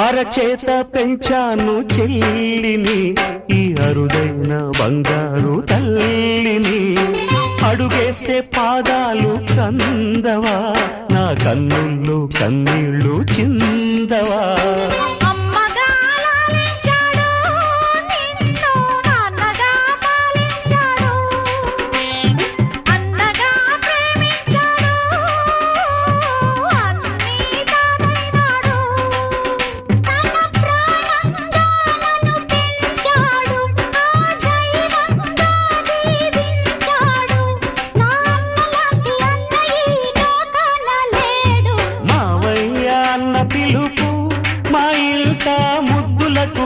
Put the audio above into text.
అరచేత పెంచాను చెల్లిని, ఈ అరుదైన బంగారు తల్లిని. అడుగేస్తే పాదాలు కందవా, నా కన్నుల్లో కన్నీళ్ళు చిందవా. పిలుపు మా ఇంట ముద్దులకు